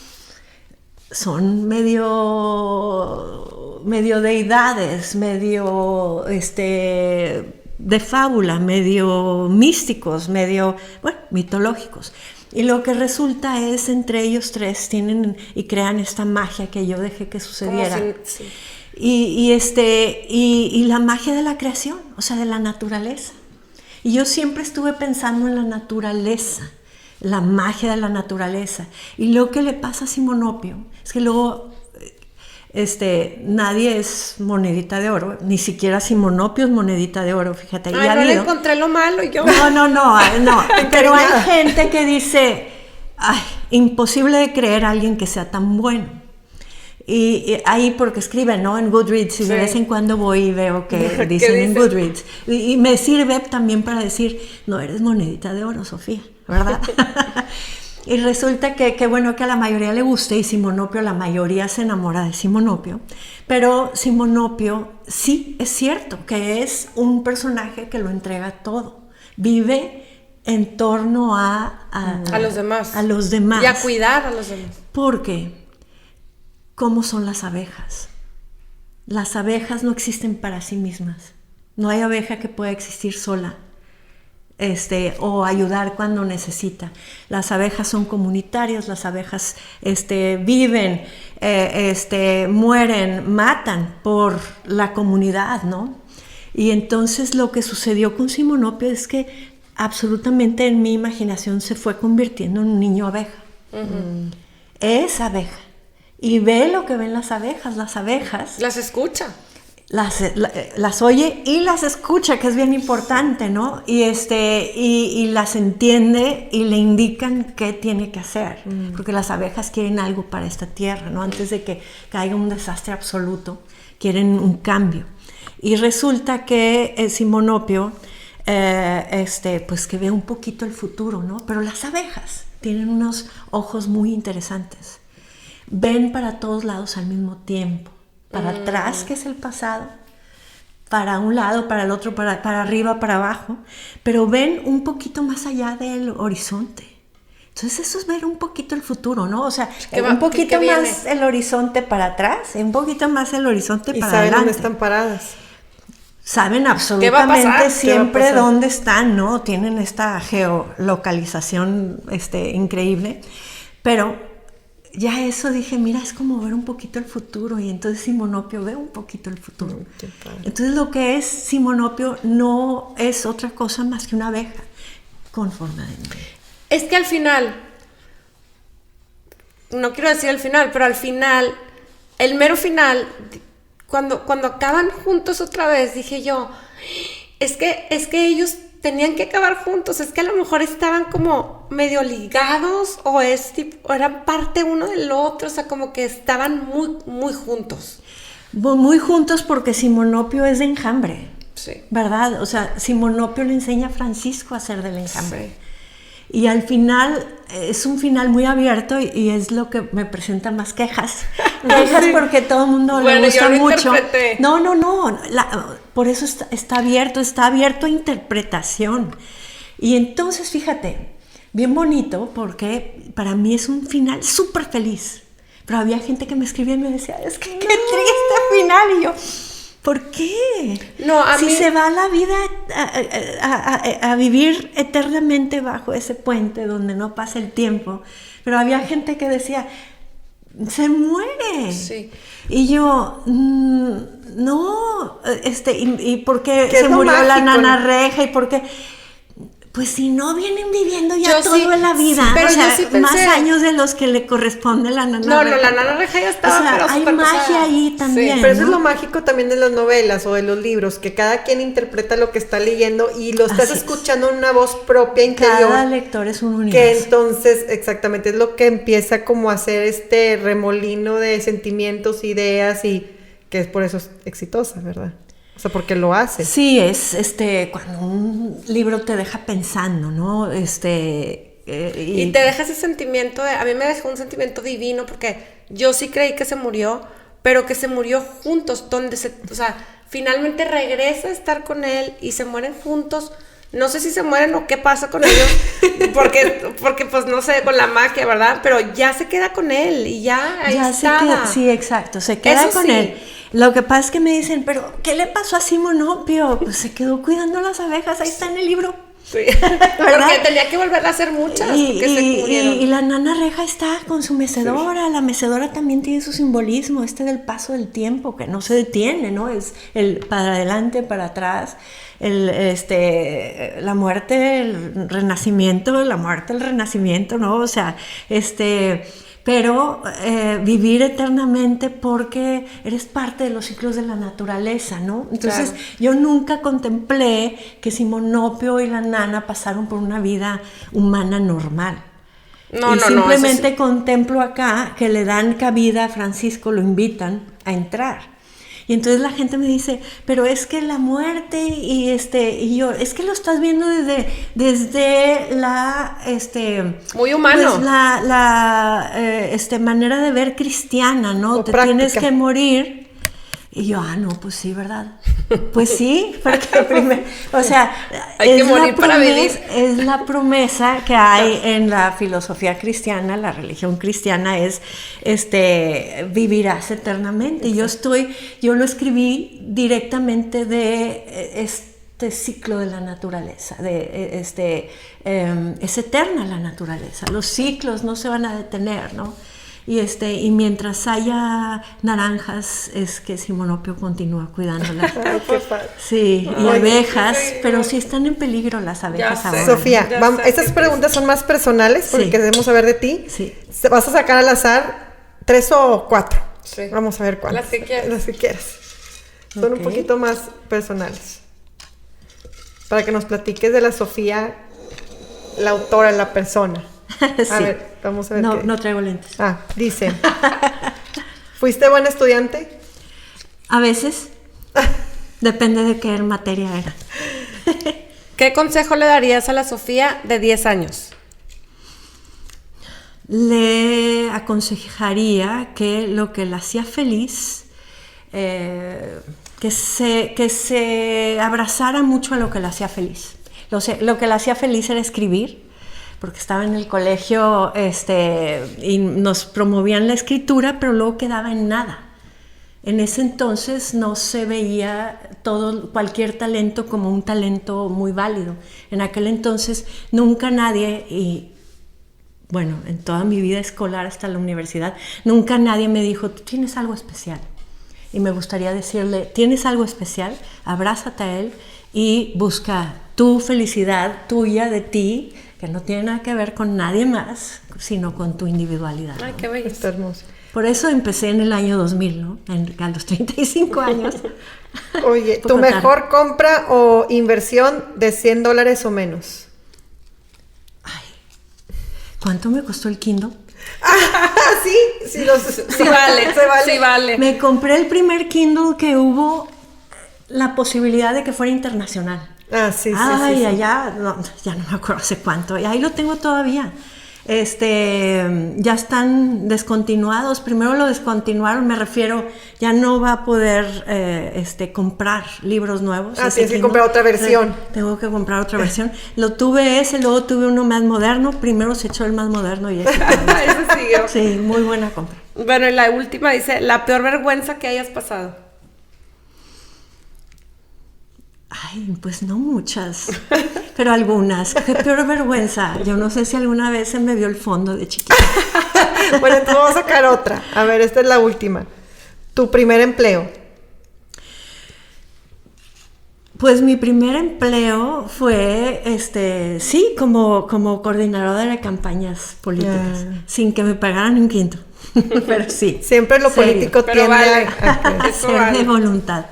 Son medio deidades, medio de fábula, medio místicos, mitológicos. Y lo que resulta es, entre ellos tres tienen y crean esta magia que yo dejé que sucediera. Sí. Y la magia de la creación, o sea, de la naturaleza. Y yo siempre estuve pensando en la naturaleza, la magia de la naturaleza. Y lo que le pasa a Simonopio es que luego nadie es monedita de oro, ni siquiera Simonopio es monedita de oro, fíjate. Ay, no le encontré lo malo yo. No, pero hay gente que dice, ay, imposible de creer a alguien que sea tan bueno. Y ahí porque escriben, ¿no? En Goodreads, y de vez en cuando voy y veo que dicen en Goodreads. Y me sirve también para decir, no eres monedita de oro, Sofía, ¿verdad? Y resulta que bueno, que a la mayoría le guste, y Simonopio, la mayoría se enamora de Simonopio. Pero Simonopio, sí, es cierto que es un personaje que lo entrega todo. Vive en torno a los demás. A los demás. Y a cuidar a los demás. Porque ¿cómo son las abejas? Las abejas no existen para sí mismas. No hay abeja que pueda existir sola, o ayudar cuando necesita. Las abejas son comunitarias, las abejas viven, mueren, matan por la comunidad, ¿no? Y entonces lo que sucedió con Simonopio es que absolutamente en mi imaginación se fue convirtiendo en un niño abeja. Es abeja. Y ve lo que ven las abejas. Las escucha. Las oye y las escucha, que es bien importante, ¿no? Y las entiende y le indican qué tiene que hacer. Porque las abejas quieren algo para esta tierra, ¿no? Antes de que caiga un desastre absoluto, quieren un cambio. Y resulta que Simonopio, pues que ve un poquito el futuro, ¿no? Pero las abejas tienen unos ojos muy interesantes. Ven para todos lados al mismo tiempo, para atrás, que es el pasado, para un lado, para el otro, para arriba, para abajo, pero ven un poquito más allá del horizonte. Entonces eso es ver un poquito el futuro, ¿no? O sea, un poquito más el horizonte para atrás, un poquito más el horizonte para adelante. Y saben dónde están paradas. Saben absolutamente siempre dónde están, ¿no? Tienen esta geolocalización increíble, pero ya eso dije, mira, es como ver un poquito el futuro, y entonces Simonopio ve un poquito el futuro. Entonces lo que es Simonopio no es otra cosa más que una abeja con forma de niño. Es que al final, no quiero decir el final, pero al final, el mero final, cuando acaban juntos otra vez, dije yo, es que ellos tenían que acabar juntos, es que a lo mejor estaban como medio ligados o eran parte uno del otro, o sea, como que estaban muy, muy juntos. Muy juntos porque Simonopio es de enjambre, sí, ¿verdad? O sea, Simonopio le enseña a Francisco a hacer del enjambre. Sí. Y al final es un final muy abierto y es lo que me presenta más quejas. Quejas porque todo el mundo le gusta yo lo mucho. interpreté. No. Por eso está abierto a interpretación. Y entonces, fíjate, bien bonito, porque para mí es un final súper feliz. Pero había gente que me escribía y me decía, es que qué triste final. Y yo, ¿por qué? No, a si mí... se va la vida a vivir eternamente bajo ese puente donde no pasa el tiempo. Pero había gente que decía, se muere. Sí. Y yo, no, ¿y por qué se murió mágico, la nana ¿no? reja? ¿Y por qué? Pues si no vienen viviendo ya Yo todo sí, en la vida, sí, pero o sea, yo sí pensé... más años de los que le corresponde a la nana No, reja. la nana reja ya estaba, o sea, pero hay súper magia pesada. ahí también. Sí, Pero eso es ¿no? lo mágico también de las novelas o de los libros, que cada quien interpreta lo que está leyendo y lo estás Así es. escuchando en una voz propia interior. Cada lector es un Que universo. entonces, exactamente, es lo que empieza como a hacer este remolino de sentimientos, ideas y que es por eso es exitosa, ¿verdad? O sea, porque lo hace. Sí, es cuando un libro te deja pensando, ¿no? Y te deja ese sentimiento a mí me dejó un sentimiento divino porque yo sí creí que se murió, pero que se murió juntos, o sea, finalmente regresa a estar con él y se mueren juntos. No sé si se mueren o qué pasa con ellos, porque pues no sé, con la magia, ¿verdad? Pero ya se queda con él y ya ahí ya estaba. se queda, sí, exacto, se queda Eso con sí. él. Lo que pasa es que me dicen, pero ¿qué le pasó a Simonopio? Pues se quedó cuidando las abejas, ahí está en el libro. Sí. Porque tenía que volver a hacer muchas, porque se murieron. Y la nana reja está con su mecedora. Sí. La mecedora también tiene su simbolismo, del paso del tiempo, que no se detiene, ¿no? Es el para adelante, para atrás, la muerte, el renacimiento, la muerte, el renacimiento, ¿no? O sea, pero vivir eternamente porque eres parte de los ciclos de la naturaleza, ¿no? Entonces, claro. Yo nunca contemplé que Simonopio y la nana pasaron por una vida humana normal. Simplemente contemplo acá que le dan cabida a Francisco, lo invitan a entrar. Y entonces la gente me dice, pero es que la muerte y yo, es que lo estás viendo desde la muy humano. Pues la manera de ver cristiana, ¿no? O te práctica. Tienes que morir. Y yo, no, pues sí, ¿verdad? Pues sí, porque primero, o sea, hay que morir para vivir. Es la promesa que hay en la filosofía cristiana, la religión cristiana es, vivirás eternamente. Yo lo escribí directamente de este ciclo de la naturaleza, es eterna la naturaleza, los ciclos no se van a detener, ¿no? Y mientras haya naranjas es que Simonopio continúa cuidándolas. Sí, y abejas, pero sí están en peligro las abejas ahora. Sofía, estas preguntas son más personales porque queremos saber de ti. Sí. Vas a sacar al azar 3 o 4. Sí. Vamos a ver cuáles. Las que quieras. Las que quieras. Son un poquito más personales. Para que nos platiques de la Sofía, la autora, la persona. Sí. A ver, vamos a ver. No traigo lentes. Dice, ¿fuiste buen estudiante? A veces. Depende de qué materia era. ¿Qué consejo le darías a la Sofía de 10 años? Le aconsejaría que lo que la hacía feliz, que se abrazara mucho a lo que la hacía feliz. Lo que la hacía feliz era escribir, porque estaba en el colegio y nos promovían la escritura, pero luego quedaba en nada. En ese entonces no se veía cualquier talento como un talento muy válido. En aquel entonces nunca nadie, y bueno, en toda mi vida escolar hasta la universidad, nunca nadie me dijo, tú tienes algo especial. Y me gustaría decirle, tienes algo especial, abrázate a él y busca tu felicidad tuya de ti, que no tiene nada que ver con nadie más, sino con tu individualidad. Ay, ¿no? qué bello. Está hermoso. Por eso empecé en el año 2000, ¿no? A los 35 años. Oye, ¿tu mejor compra o inversión de $100 o menos? Ay, ¿cuánto me costó el Kindle? Sí vale. Me compré el primer Kindle que hubo la posibilidad de que fuera internacional. Ah, sí, sí, Ay, sí, sí. allá, no, ya no me acuerdo hace cuánto, y ahí lo tengo todavía. Ya están descontinuados. Primero lo descontinuaron, me refiero, ya no va a poder comprar libros nuevos. Ah, tienes que comprar otra versión. Tengo que comprar otra versión. Lo tuve ese, luego tuve uno más moderno. Primero se echó el más moderno y ese. Ese siguió. Sí, muy buena compra. Bueno, y la última dice, la peor vergüenza que hayas pasado. Ay, pues no muchas, pero algunas. Qué peor vergüenza. Yo no sé si alguna vez se me vio el fondo de chiquita. Bueno, entonces vamos a sacar otra. A ver, esta es la última. Tu primer empleo. Pues mi primer empleo fue, sí, como coordinadora de campañas políticas, sin que me pagaran un quinto, pero sí. Siempre lo serio. político Pero tiende vale. A Eso ser vale. de voluntad.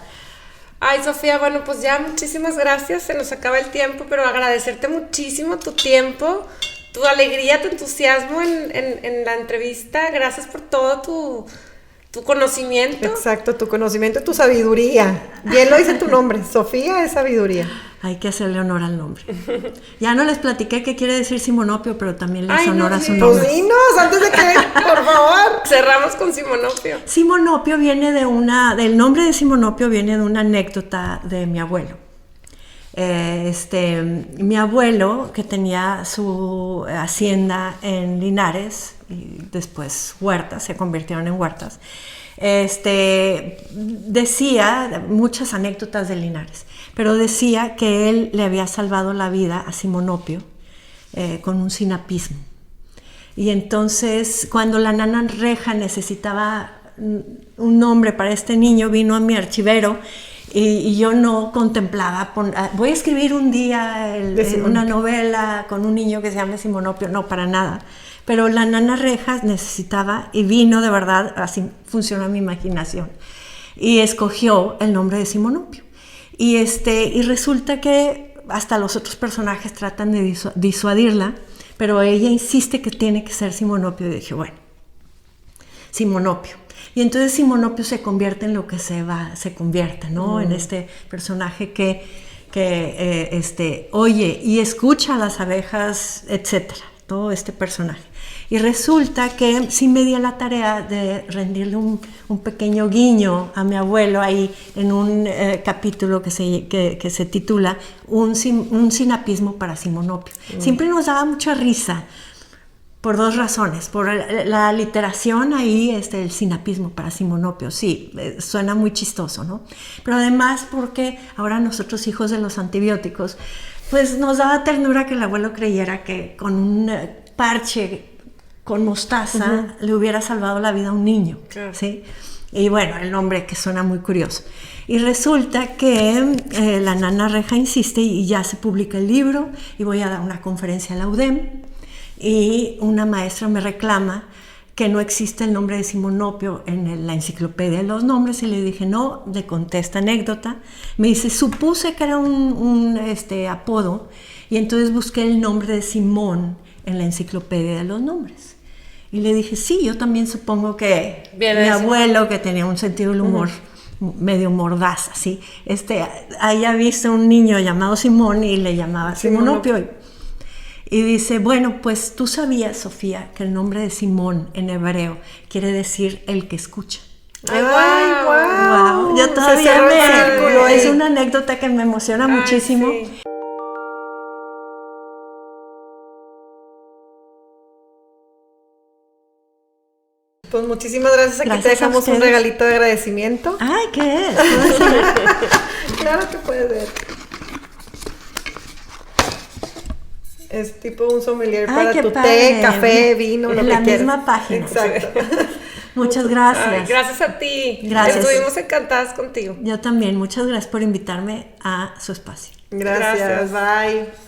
Ay, Sofía, bueno, pues ya muchísimas gracias, se nos acaba el tiempo, pero agradecerte muchísimo tu tiempo, tu alegría, tu entusiasmo en la entrevista, gracias por todo tu conocimiento. Exacto, tu conocimiento, tu sabiduría. Bien lo dice tu nombre, Sofía es sabiduría. Hay que hacerle honor al nombre. Ya no les platiqué qué quiere decir Simonopio, pero también les Ay, honor no, a su sí. nombre. Pues dinos, antes de que, por favor. Cerramos con Simonopio. Simonopio viene del nombre de Simonopio viene de una anécdota de mi abuelo. Mi abuelo, que tenía su hacienda en Linares y después huertas, se convirtieron en huertas, decía muchas anécdotas de Linares, pero decía que él le había salvado la vida a Simonopio con un sinapismo. Y entonces, cuando la nana Reja necesitaba un nombre para este niño, vino a mi archivero y yo no contemplaba, voy a escribir un día una novela con un niño que se llame Simonopio, no, para nada. Pero la nana Reja necesitaba, y vino de verdad, así funciona mi imaginación, y escogió el nombre de Simonopio. Y resulta que hasta los otros personajes tratan de disuadirla, pero ella insiste que tiene que ser Simonopio, y dije, bueno, Simonopio. Y entonces Simonopio se convierte en lo que se convierte, ¿no? En este personaje que oye y escucha a las abejas, etcétera, todo este personaje. Y resulta que sí me di a la tarea de rendirle un pequeño guiño a mi abuelo ahí en un capítulo que se titula un sinapismo para Simonopio. Siempre nos daba mucha risa por dos razones. Por la literación ahí, el sinapismo para Simonopio, sí, suena muy chistoso, ¿no? Pero además porque ahora nosotros, hijos de los antibióticos, pues nos daba ternura que el abuelo creyera que con un parche con mostaza le hubiera salvado la vida a un niño, claro. ¿Sí? Y bueno, el nombre que suena muy curioso. Y resulta que la nana Reja insiste y ya se publica el libro y voy a dar una conferencia a la UDEM y una maestra me reclama que no existe el nombre de Simonopio en la enciclopedia de los nombres y le dije, no, le contesta anécdota. Me dice, supuse que era un apodo y entonces busqué el nombre de Simón en la enciclopedia de los nombres. Y le dije, sí, yo también supongo que mi abuelo, que tenía un sentido del humor medio mordaz, así, haya visto un niño llamado Simón y le llamaba Simonopio. Y dice, bueno, pues tú sabías, Sofía, que el nombre de Simón en hebreo quiere decir el que escucha. ¡Ay, wow! Wow. Yo todavía es una anécdota que me emociona muchísimo. Sí. Pues muchísimas gracias. Aquí te dejamos un regalito de agradecimiento. Ay, ¿qué es? Claro que puedes ver. Es tipo un sommelier para tu té, café, vino, lo que quieras. La misma página. Exacto. Muchas gracias. Ay, gracias a ti. Gracias. Estuvimos encantadas contigo. Yo también. Muchas gracias por invitarme a su espacio. Gracias. Bye.